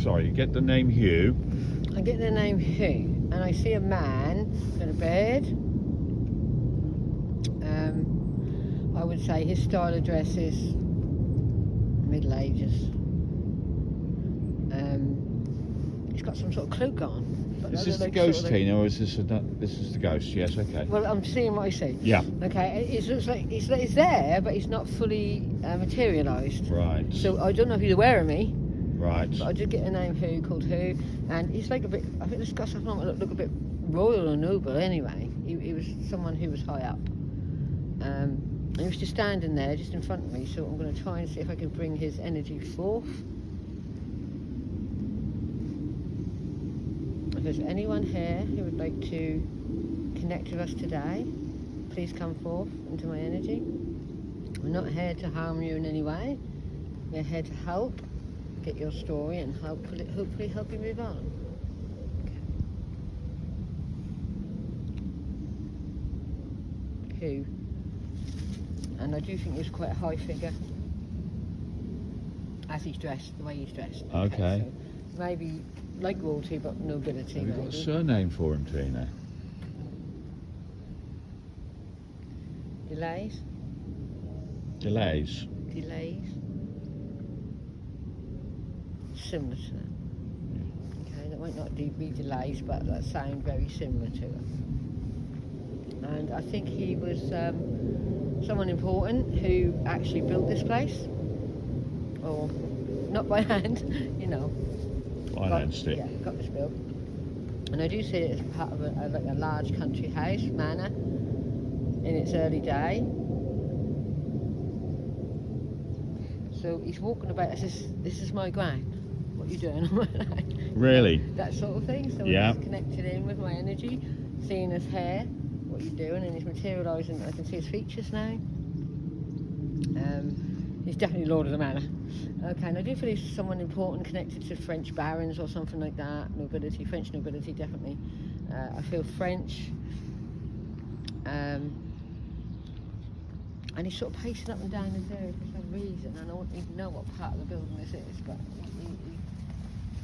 Sorry, you get the name Hugh. I get the name Hugh, and I see a man in a beard. I would say his style of dress is Middle Ages. He's got some sort of cloak on. Is this the ghost, Tina, or is this this is the ghost? Yes, okay. Well, I'm seeing what I see. Yeah. Okay, it looks like it's there, but it's not fully materialised. Right. So I don't know if he's aware of me. Right. But I did get a name Who, called Who, and he's like a bit, I think this guy's something that look a bit royal and noble anyway. He was someone who was high up. And he was just standing there, just in front of me, so I'm going to try and see if I can bring his energy forth. If there's anyone here who would like to connect with us today, please come forth into my energy. We're not here to harm you in any way. We're here to help get your story and hopefully help you move on. Okay. Who? And I do think he's quite a high figure, as he's dressed, the way he's dressed. Okay. So maybe like royalty, but nobility. Have you maybe. got a surname for him, Tina? Delays. Delays. Delays. Similar to that. Okay, that might not be delays, but that sound very similar to it. And I think he was someone important who actually built this place, or not by hand, you know. By hand stick. Yeah, got this built. And I do see it as part of like a large country house, manor, in its early day. So he's walking about, this is my ground. What are you doing on my land? Really? That sort of thing. So yeah. he's connected in with my energy, seeing his hair, what you're doing, and he's materialising. I can see his features now. He's definitely Lord of the Manor. Okay, and I do feel he's someone important connected to French barons or something like that. Nobility, French nobility, definitely. I feel French. And he's sort of pacing up and down this area for some reason. And I don't even know what part of the building this is, but he's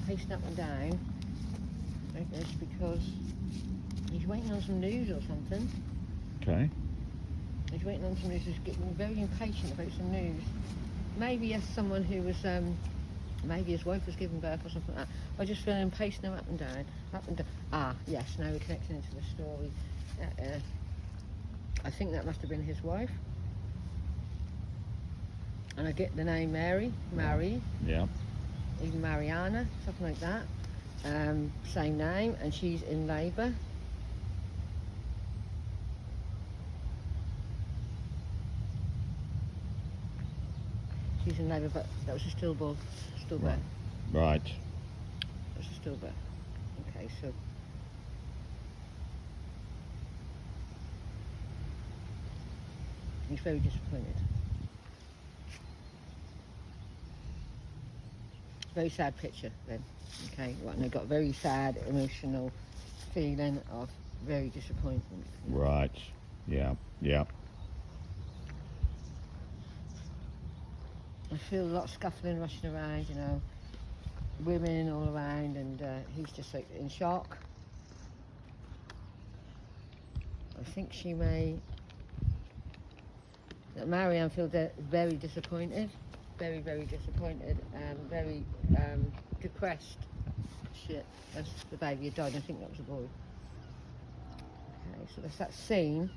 pacing up and down like this because he's waiting on some news or something. Okay. He's waiting on some news. He's getting very impatient about some news. Maybe as someone who was, maybe his wife was giving birth or something like that. I just feel him pacing him up and down, up and down. Ah, yes, now we're connecting into the story. I think that must have been his wife. And I get the name Mary. Yeah. Even Mariana, something like that. Same name, and she's in labour. She's in labour, but that was a stillbirth. Right. That was a stillbirth. Okay, so he's very disappointed. Very sad picture then. Okay, right, and I got a very sad, emotional feeling of very disappointment. Right. Yeah. Yeah. I feel a lot of scuffling, rushing around, you know, women all around, and he's just like in shock. I think she may. That Marianne feels very disappointed, very disappointed, and very depressed. Shit, that's the baby had died. I think that was a boy. Okay, so that's that scene.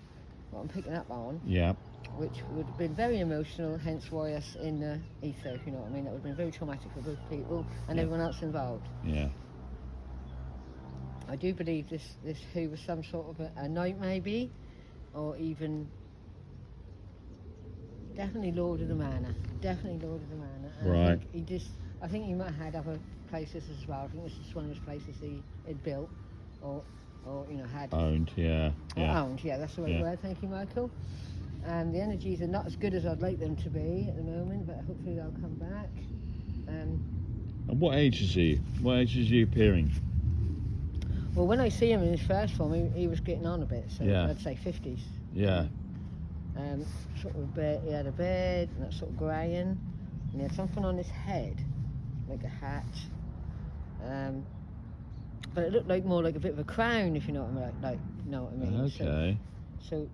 What I'm picking up on. Yeah. Which would have been very emotional, hence why us in the ether, if you know what I mean. That would have been very traumatic for both people and everyone else involved. Yeah. I do believe this Who was some sort of a knight maybe, or even definitely Lord of the Manor. Definitely Lord of the Manor. And Right. I think he might have had other places as well. I think this is one of his places he had built or you know had Owned, yeah. Yeah. Owned, yeah, that's the right word, thank you, Michael. The energies are not as good as I'd like them to be at the moment, but hopefully they'll come back. And what age is he? What age is he appearing? Well, when I see him in his first form, he was getting on a bit, so Yeah. I'd say 50s. Yeah. Sort of he had a beard, and that sort of greying, and he had something on his head, like a hat. But it looked like more like a bit of a crown, if you know what I mean. Like you know what I mean. Okay. So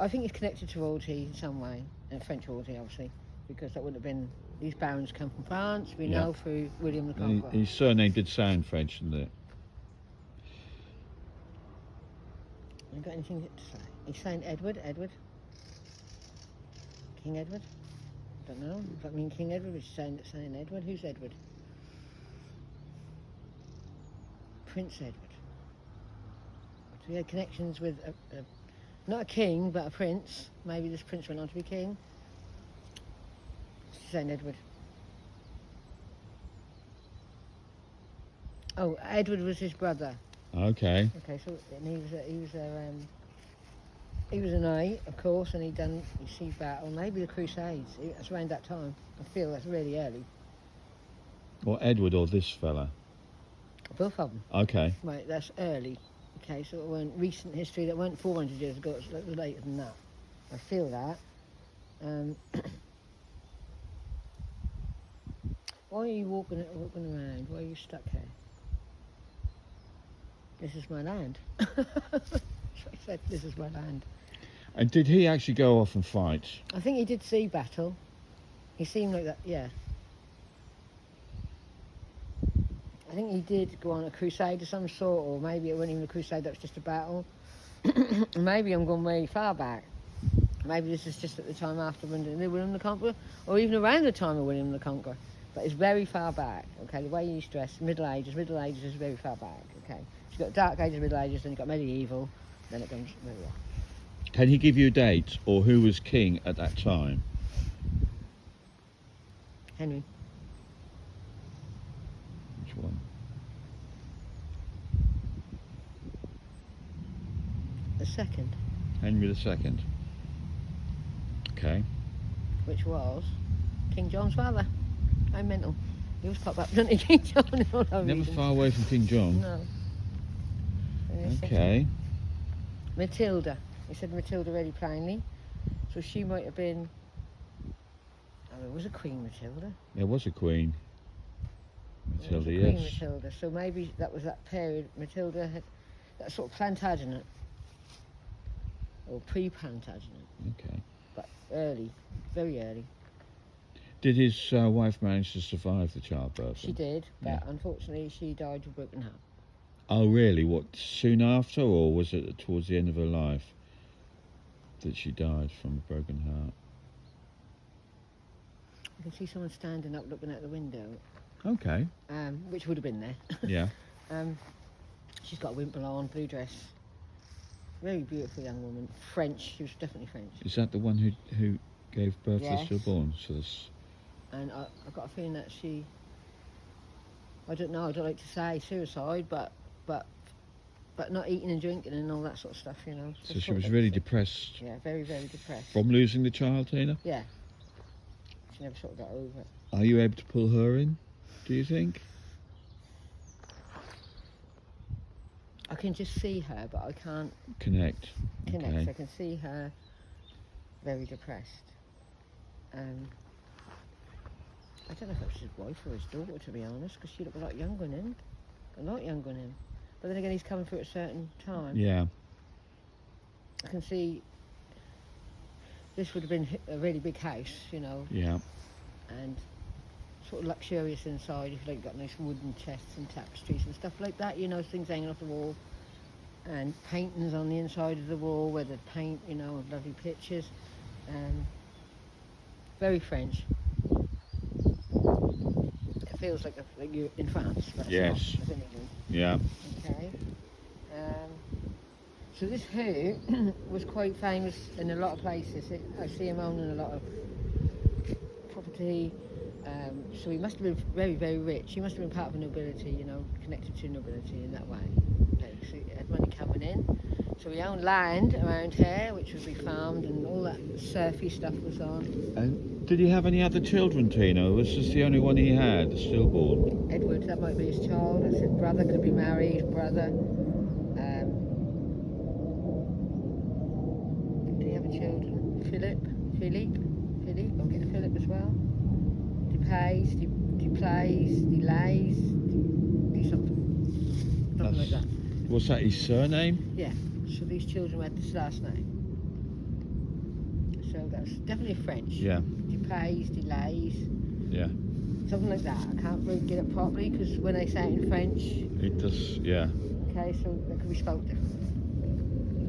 I think it's connected to royalty in some way, and French royalty, obviously, because that would have been. These barons come from France. We know through William the Conqueror. His surname did sound French, didn't it? Have you got anything to say? He's saying Edward. King Edward. Don't know. Does that mean King Edward? Is saying Edward? Who's Edward? Prince Edward. So he had connections with not a king, but a prince. Maybe this prince went on to be king. St. Edward. Oh, Edward was his brother. Okay. Okay, so and he was a knight, of course, and he siege battle. Maybe the Crusades. That's around that time. I feel that's really early. Or Edward or this fella? Both of them. Okay. Right, that's early. Okay, so it weren't recent history. That weren't 400 years ago. It's later than that. I feel that. Why are you walking around? Why are you stuck here? This is my land. So I said, this is my land. And did he actually go off and fight? I think he did see battle. He seemed like that, yeah. I think he did go on a crusade of some sort, or maybe it wasn't even a crusade, that was just a battle. Maybe I'm going way far back. Maybe this is just at the time after William the Conqueror, or even around the time of William the Conqueror. But it's very far back, okay? The way he's dressed, Middle Ages is very far back, okay? You've got Dark Ages, Middle Ages, then you've got Medieval, then it comes where we are. Can he give you a date or who was king at that time? Henry. Which one? The second. Henry II. Okay. Which was King John's father. I'm mental. He was popped up, didn't he, King John? In all our Never readings. far away from King John. No. Okay. Matilda. He said Matilda really plainly. So she might have been... Oh, there was a Queen Matilda. There was a queen. Matilda, There was a Queen yes. Matilda. So maybe that was that period. Matilda had that sort of Plantagenet. Or pre-Plantagenet. Okay. But early. Very early. Did his wife manage to survive the childbirth? She did, but Yeah. unfortunately she died of a broken heart. Oh, really? What, soon after, or was it towards the end of her life that she died from a broken heart? I can see someone standing up looking out the window, Okay. which would have been there. Yeah. She's got a wimple on, blue dress. Very beautiful young woman. French, she was definitely French. Is that the one who gave birth to the Yes. stillborn? So this... And I've got a feeling that she, I don't know, I don't like to say suicide, but not eating and drinking and all that sort of stuff, you know. So she was really depressed Yeah, very, very depressed. from losing the child, Tina? Yeah. She never sort of got over it. Are you able to pull her in, do you think? I can just see her, but I can't Connect. connect. Okay. I can see her very depressed. I don't know if it was his wife or his daughter, to be honest, because she looked a lot younger than him. A lot younger than him. But then again, he's coming through at a certain time. Yeah. I can see this would have been a really big house, you know, Yeah. and sort of luxurious inside. If you've got nice wooden chests and tapestries and stuff like that, you know, things hanging off the wall, and paintings on the inside of the wall where they paint, you know, of lovely pictures. Very French. It feels like you're in France. But Yes. It's not. It's in England. Yeah. Okay. So this Hugh was quite famous in a lot of places. I see him owning a lot of property. So he must have been very, very rich. He must have been part of a nobility, you know, connected to nobility in that way. Okay, so he had money coming in. So he owned land around here, which would be farmed, and all that surfy stuff was on. And did he have any other children, Tina? Or was this the only one he had, the stillborn? Edward, that might be his child. I said brother, could be married, brother. Did he have a children? Philippe, I'm getting Philip as well. plais, delays, something like that. Was that his surname? Yeah. So these children had this last name. So that's definitely French. Yeah. Plais, delays. Yeah. Something like that. I can't really get it properly because when they say it in French. It does. Yeah. Okay, so that could be spelled differently.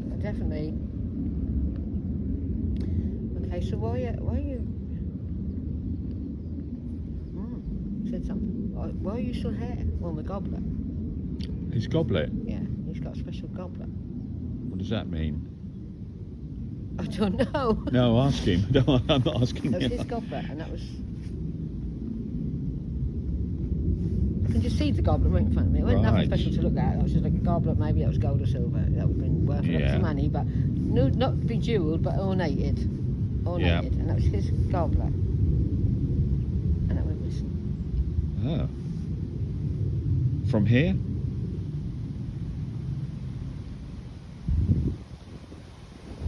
But definitely. Okay, so why are you? Said something. Why are you still here? Well, the goblet. His goblet. Yeah, he's got a special goblet. What does that mean? I don't know. No, ask him. No, I'm not asking That was him. his goblet, and that was. I can just see the goblet right in front of me. It wasn't nothing special to look at. That was just like a goblet. Maybe that was gold or silver. That would have been worth lots of money, but no, not bejeweled, but ornated. And that was his goblet. And that went missing. Oh. From here?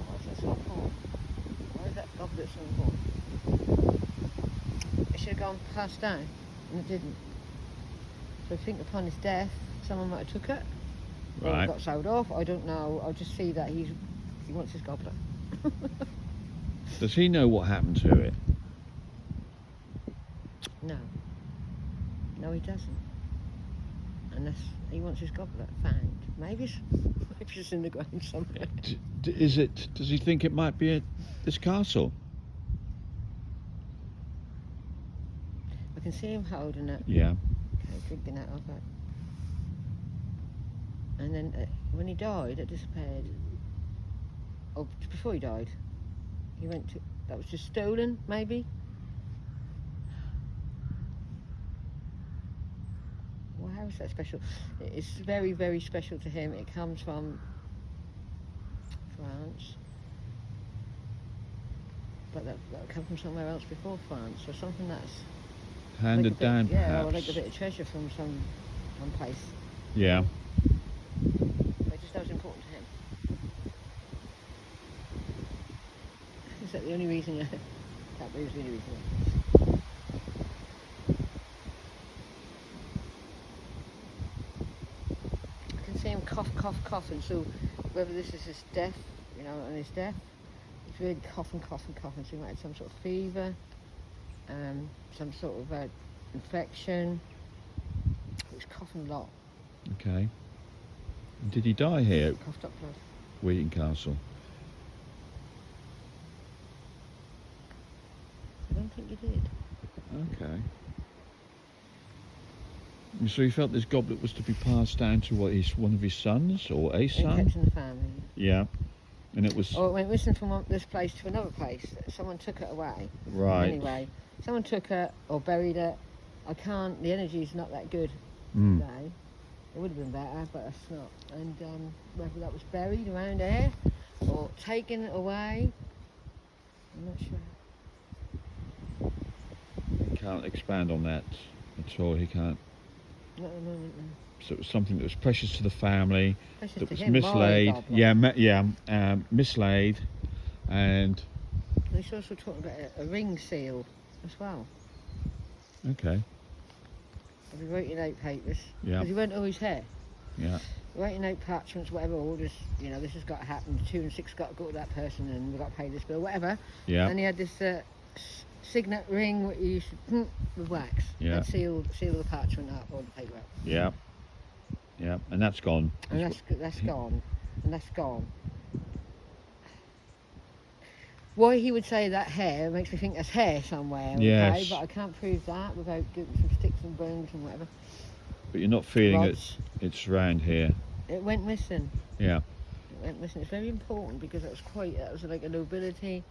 Why is that so important? Why is that goblet so important? It should have gone passed down, and it didn't. So I think upon his death, someone might have took it. Or it got sold off. I don't know. I'll just see that he wants his goblet. Does he know what happened to it? No. No, he doesn't. Unless he wants his goblet found. Maybe it's in the ground somewhere. Does he think it might be this castle? I can see him holding it. Yeah. Okay, drinking out of it. And then when he died, it disappeared. Oh, before he died, he went to. That was just stolen, maybe. Well, how is that special? It's very, very special to him. It comes from France, but that come from somewhere else before France, or something that's handed like down, yeah, perhaps. or like a bit of treasure from some place. Yeah. But just that was important to him. Is that the only reason? That was the only reason. I can see him cough, and so whether this is his death, on his death, he's really coughing. So he might have some sort of fever, some sort of infection. He was coughing a lot. Okay. And did he die here at Coughed up blood. Weeting Castle? I don't think he did. Okay. And so he felt this goblet was to be passed down to one of his sons or a son? Kept in the family. Yeah. And it was. Or it went missing from this place to another place. Someone took it away. Right. Anyway, someone took it or buried it. The energy's not that good Mm. today. It would have been better, but it's not. And whether that was buried around there or taken away, I'm not sure. He can't expand on that at all. He can't. Not at the moment, no. So it was something that was precious to the family, Precious that to was him, mislaid. my goblet. Mislaid, and. And he's also talking about a ring seal as well. Okay. I'll be writing out papers. Yeah. Because he went always here. Yeah. Writing out parchments, whatever orders, this has got to happen, 2 and 6 got to go to that person, and we've got to pay this bill, whatever. Yeah. And he had this signet ring that you used to with wax. Yeah. And seal the parchment up or the paper up. Yeah. Yeah. And that's gone. And that's gone. And that's gone. Why he would say that hair makes me think there's hair somewhere, okay? Yes. But I can't prove that without getting some sticks and bones and whatever. But you're not feeling Rods. it's around here. It went missing. Yeah. It went missing. It's very important because that was like a nobility.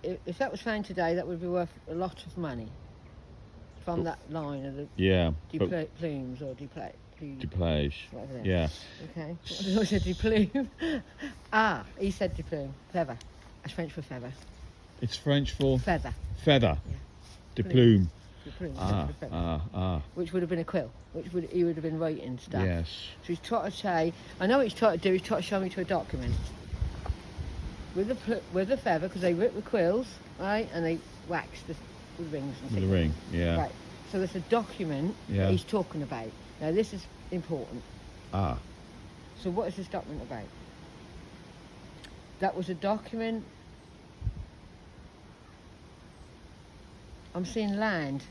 If that was found today, that would be worth a lot of money. From that line of the plumes or duplais. Duplais. Whatever that is. Yeah. Okay. What did I say? Duplume. He said duplume. Feather. That's French for feather. It's French for Feather. feather. Yeah. De plume. Duplume. Which would have been a quill. He would have been writing stuff. Yes. So he's trying to say, I know what he's trying to do. He's trying to show me to a document with the feather, because they rip the quills, right, and they wax the rings. And With the ring. Yeah. Right. So there's a document Yeah. that he's talking about. Now this is important. Ah. So what is this document about? That was a document. I'm seeing land.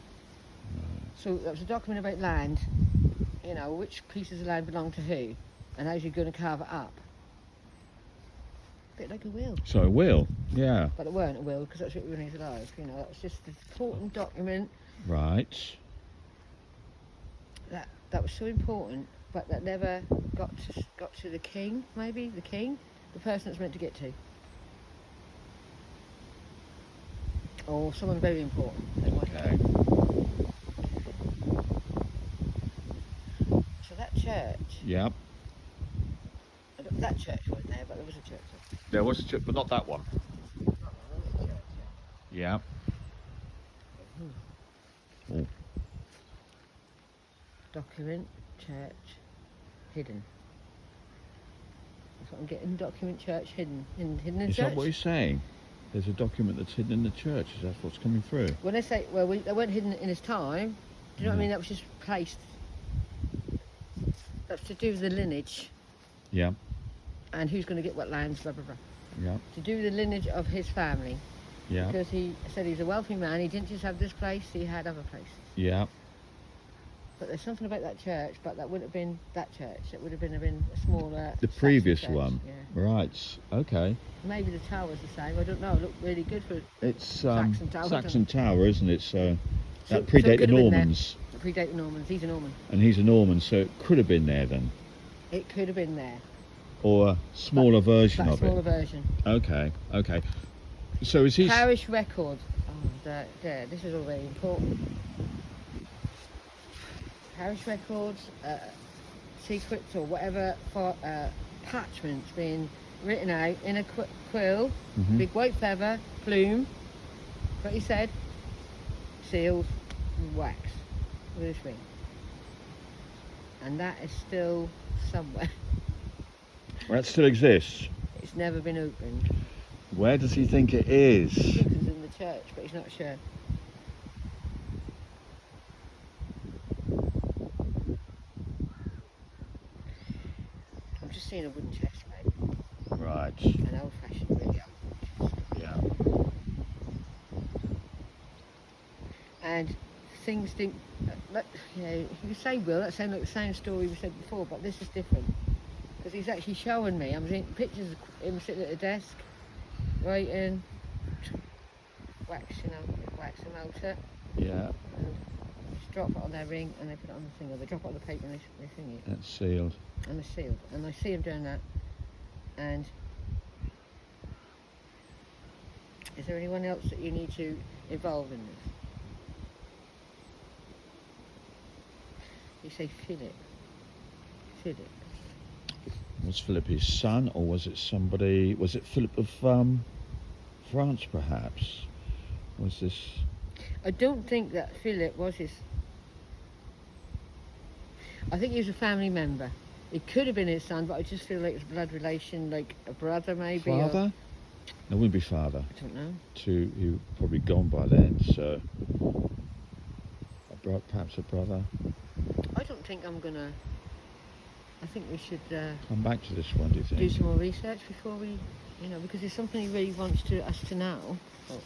So that was a document about land. You know, which pieces of land belong to who, and how's you going to carve it up. A bit like a will. So a will. Yeah. But it weren't a will, because that's what when he's alive. You know, that was just an important document. Right. That was so important, but that never got to the king. Maybe the king, the person it's meant to get to, or someone very important. Okay. So that church. Yep. That church wasn't there, but there was a church there. There was a church, but not that one. There was a church there. Yeah. Oh. Document, church, hidden. That's what I'm getting. Document, church, hidden in the Is church. that what you're saying? There's a document that's hidden in the church. Is that what's coming through? When I say, well, they weren't hidden in his time. Do you know what I Mhm. mean? That was just placed. That's to do with the lineage Yeah. and who's going to get what lands, blah blah blah. Yeah. To do with the lineage of his family, Yeah. because he said he's a wealthy man. He didn't just have this place; he had other places. Yeah. But there's something about that church, but that wouldn't have been that church. It would have been a smaller. The Saxon previous church. one. Yeah. Right. Okay. Maybe the tower's the same. I don't know. It looked really good for. It's Saxon Tower, Saxon Tower, isn't it? So So- that so it predated could the have been there. Normans, Predate the Normans. He's a Norman. and he's a Norman, so it could have been there then, It could have been there. or a smaller version But a of smaller it. version. Okay. Okay. So is he? Parish record. Oh, there. This is all very important. Parish records, secrets or whatever for parchments being written out in a quill, Mhm. big white feather, plume. What he said. Sealed, wax with his ring. And that is still somewhere. That still exists. It's never been opened. Where does he think it He is? thinks it's in the church, but he's not sure. I'm just seeing a wooden chest, mate. Right. An old-fashioned, really old. Yeah. And things didn't. You know, you say will, that sounds like the same story we said before, but this is different. Because he's actually showing me. I'm seeing pictures of him sitting at a desk, writing, waxing them out. Yeah. Just drop it on their ring and they put it on the thing, or they drop it on the paper and they thing it. That's sealed. And they're sealed. And I see him doing that. And is there anyone else that you need to involve in this? You say Philip. Philip. Was Philip his son, or was it somebody? Was it Philip of France, perhaps? Was this? I don't think that Philip was his. I think he was a family member. It could have been his son, but I just feel like it's blood relation, like a brother maybe. Or, Father? No, it wouldn't be father. I don't know. He was probably gone by then, so perhaps a brother. I don't think I'm gonna. I think we should Come back to this one, do you think? do some more research before we, because there's something he really wants us to know. Oh,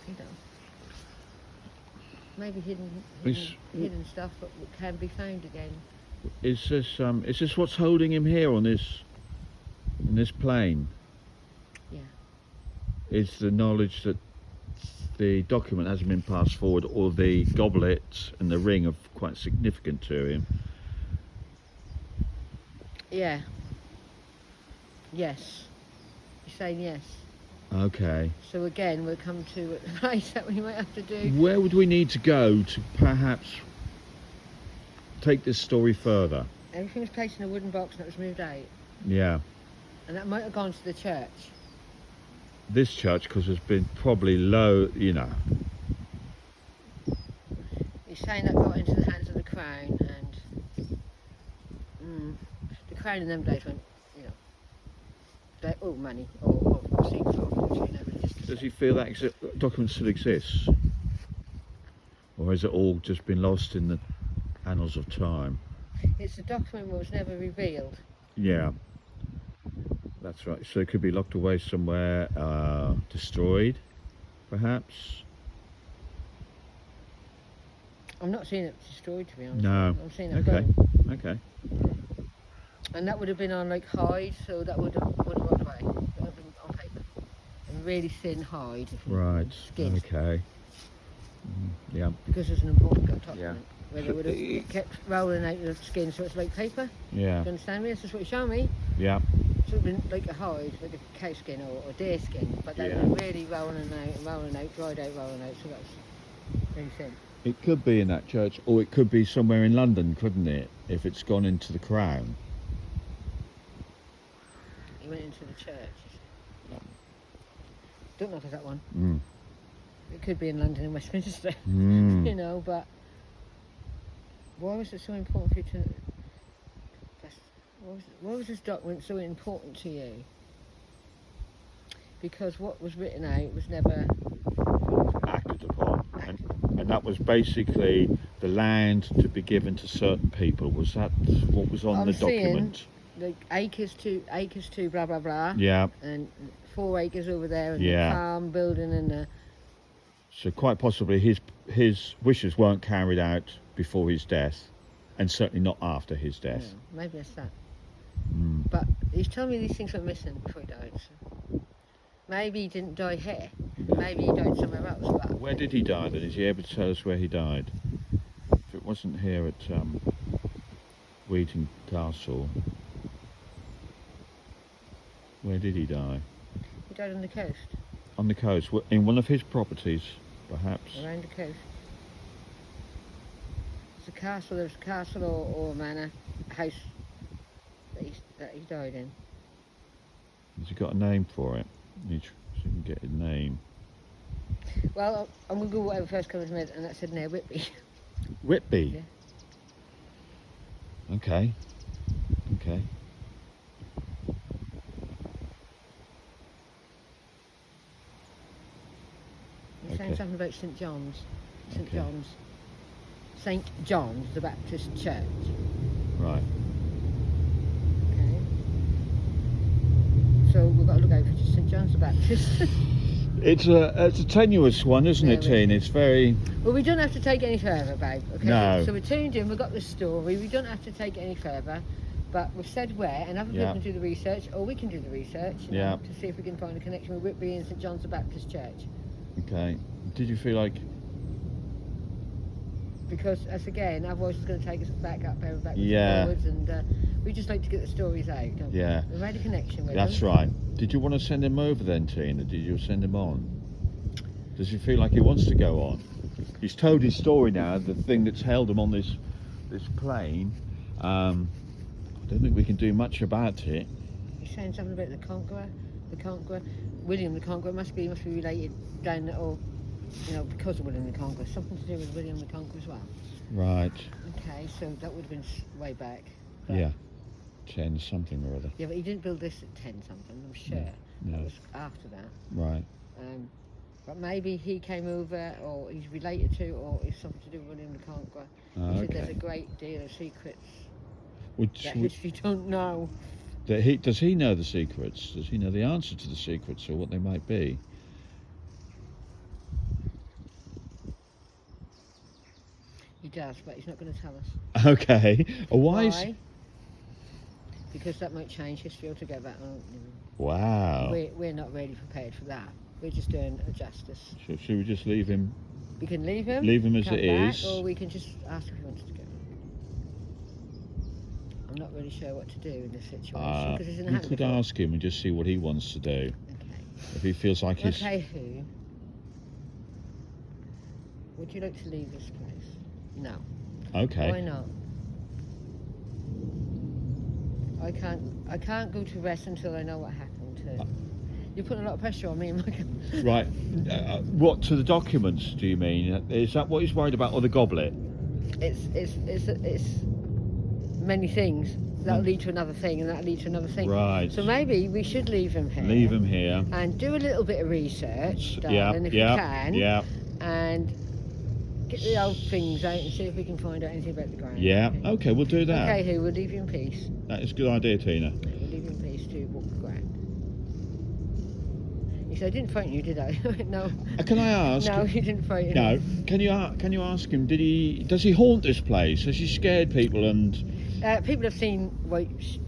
maybe hidden stuff that can be found again. Is this what's holding him here on this plane? Yeah. Is the knowledge that the document hasn't been passed forward, or the goblet and the ring are quite significant to him? Yeah. Yes. You're saying yes. Okay. So again, we'll come to a place that we might have to do. Where would we need to go to perhaps take this story further? Everything was placed in a wooden box and it was moved out. Yeah. And that might have gone to the church. This church, because there's been probably He's saying that got into the hands of the crown, and the crown in them days went, they all money, or seems like, Does he feel that document still exists? Or Or has it all just been lost in the annals of time? It's a document that was never revealed. Yeah, that's right. So it could be locked away somewhere, destroyed, perhaps. I'm not seeing it destroyed, to be honest. No. I'm seeing it Okay. burnt. Okay. And that would have been on like hide, so that would have run away. That would have been on paper. And really thin hide. Right. Skin. Okay. Yeah. Because it's an important document. Yeah. Where they would have kept rolling out the skin, so it's like paper. Do Yeah. you understand me? This is what you show me. Yeah. So it would have been like a hide, like a cow skin or deer skin. But they Yeah. were really rolling out, dried out, rolling out. So that's very thin. It could be in that church, or it could be somewhere in London, couldn't it? If it's gone into the Crown. He went into the church. Don't knock at that one. Mm. It could be in London and Westminster, Mm. you know, but why was it so important for you to... Why was this document so important to you? Because what was written out was never... Acted upon. And that was basically the land to be given to certain people. Was that what was on the document? Like acres to blah blah blah. Yeah. And 4 acres over there, and Yeah. the farm building, and the... So quite possibly his wishes weren't carried out before his death, and certainly not after his death. Yeah, maybe it's that. Mm. But he's telling me these things went missing before he died. So maybe he didn't die here. Maybe he died somewhere else. But Where did he die then? Is he able to tell us where he died? If it wasn't here at Weeting Castle, where did he die? he died on the coast, On the coast, in one of his properties, perhaps. around the coast. It's a castle. There's a castle or a manor, a house that he died in. Has he got a name for it? So you can get his name. Well, I'm going to Google whatever first comes to mind, and that said near Whitby. Whitby? Yeah. Okay. Okay. You're saying Okay. something about St John's. St Okay. John's. St John's, the Baptist Church. Right. Okay. So we've got to look out for St John's the Baptist. It's a tenuous one, isn't it, Yeah, Teen? It's very... Well, we don't have to take it any further, babe. Okay. No. So we're tuned in. We've got the story. We don't have to take it any further. But we've said where, and other people Yeah. can do the research, or we can do the research. Yeah. To see if we can find a connection with Whitby and St John's the Baptist Church. Okay. Did you feel like... Because, as again, otherwise it's going to take us back up there and backwards Yeah. and forwards, and we just like to get the stories out, don't we? Yeah. We made a connection with That's them. right. Did you want to send him over then, Teen, or did you send him on? Does he feel like he wants to go on? He's told his story now, the thing that's held him on this plane. I don't think we can do much about it. He's saying something about the Conqueror. The Conqueror. William the Conqueror must be related down the, or, you know, because of William the Conqueror. Something to do with William the Conqueror as well. Right. Okay, so that would have been way back. But, Yeah. 10 something or other. Yeah, but he didn't build this at 10 something, I'm sure. No. That was after that. Right. But maybe he came over, or he's related to, or it's something to do with William the Conqueror. He said there's a Okay. great deal of secrets Which, that history don't know. does he know the secrets? Does he know the answer to the secrets or what they might be? He does, but he's not going to tell us. Okay. Why? Why? Because that might change history altogether. Wow. We're not really prepared for that. We're just doing a justice. Should we just leave him? We can leave him. Leave him as come it back, is. or we can just ask if he wants to go. I'm not really sure what to do in this situation because it's in we could ask him and just see what he wants to do. Okay. If he feels like he's... Okay, who? Would you like to leave this place? No. Okay. Why not? I can't go to rest until I know what happened. You're putting a lot of pressure on me, Michael. Right. What, to the documents, do you mean? Is that what he's worried about, or the goblet? It's many things. That'll lead to another thing, and that'll lead to another thing. Right. So maybe we should leave him here. Leave him here. And do a little bit of research, darling, Yeah, if yeah, you can. yeah. And get the old things out and see if we can find out anything about the ground. Yeah. Okay, we'll do that. Okay, Hugh, we'll leave you in peace. That is a good idea, Tina. We'll leave you in peace to walk the ground. He said, I didn't frighten you, did I? No. Can I ask? No, he didn't frighten No. you. Can you ask him? Does he haunt this place? Has he scared people? And People have seen.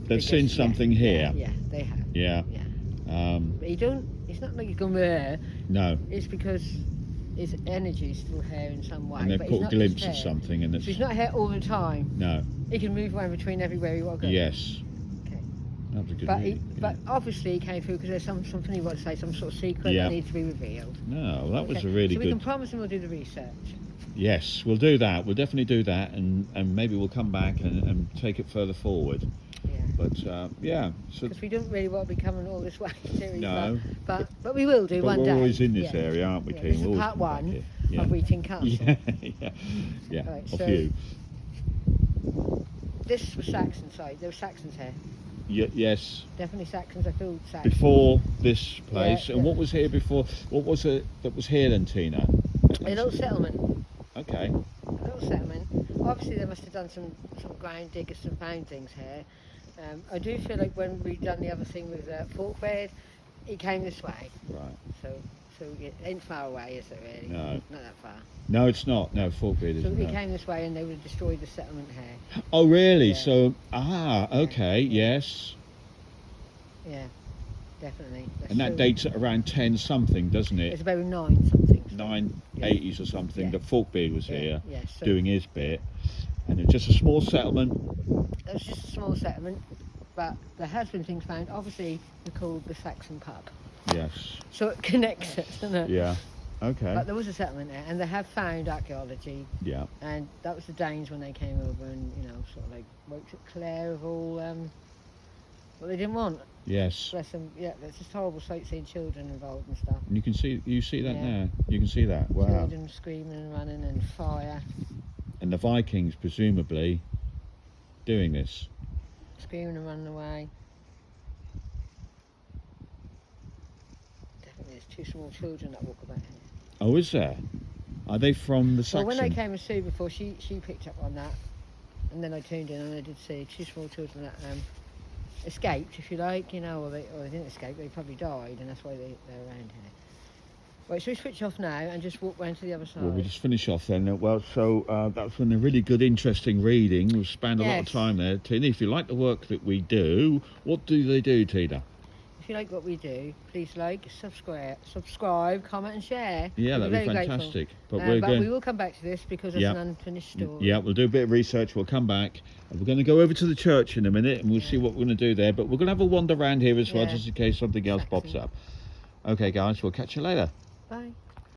they've seen something here. Yeah, they have. Yeah. Yeah. But it's not like he's gone there. No. It's because his energy's still here in some way. And they've but caught he's a not glimpse just of here. something, and So it's he's not here all the time. no. He can move around between everywhere he wants to go. Yes. Okay. That was a good But reading, but obviously he came through because there's something he wants to say, some sort of secret Yeah. that needs to be revealed. No, that was Okay. a really so we can good. promise him we'll do the research. Yes, we'll do that. We'll definitely do that, and maybe we'll come back and take it further forward. Yeah. But yeah, so Because we don't really want to be coming all this way, do we? No. But we will do but one we're day. always in this Yeah. area, aren't we, Yeah, King? this is We'll always part come back one here. Yeah. of Weeting Castle. Yeah. Right, Of so- you. This was Saxon side. There were Saxons here. Yes. Definitely Saxons. I feel Saxons. Before this place, Yeah, and yeah. what was here before? What was it that was here then, Tina? A little settlement. Okay. A little settlement. Obviously, they must have done some ground diggers, some found things here. I do feel like when we done the other thing with Forkbeard, he came this way. Right. So it ain't far away, is it really? No. Not that far. No, it's not. No, Forkbeard So isn't. he No. came this way and they would have destroyed the settlement here. Oh, really? Yeah. So, okay, Yeah. yes. Yeah, definitely. And that So- dates at around 10 something, doesn't It's it? about 9 something. 980s or something. Yeah. That Forkbeard was Yeah, here yeah, so- doing his bit, and it was just a small settlement. It was just a small settlement, but there has been things found. Obviously, they're called the Saxon pub. Yes. So it connects it, doesn't it? Yeah. Okay. But there was a settlement there, and they have found archaeology, Yeah. and that was the Danes when they came over and, sort of like wiped it clear of all what they didn't want. Yes. Bless them. Yeah, there's just horrible sight seeing children involved and stuff. And you see that Yeah. now. You can see that. Wow. Children screaming and running and fire, And the Vikings presumably doing this. screaming and running away. Definitely, there's 2 small children that walk about here. Oh, is there? Are they from the Well, Saxon? when I came and Sue before, she picked up on that, and then I tuned in and I did see 2 small children that escaped, if you like, or they didn't escape, they probably died, and that's why they're around here. Right, so we switch off now and just walk round to the other side. Well, we'll just finish off then. Well, so that's been a really good, interesting reading. We've spent a lot of Yes. time there. Tina, if you like the work that we do, what do they do, Tina? If you like what we do, please like, subscribe, comment and share. Yeah, We'd that'd be very fantastic. grateful. But we're but going. we will come back to this because it's Yeah. an unfinished story. Yeah, we'll do a bit of research. We'll come back. And we're going to go over to the church in a minute, and we'll Yeah. see what we're going to do there. But we're going to have a wander around here as well, Yeah. just in case something else Exactly. pops up. Okay, guys, we'll catch you later. Bye.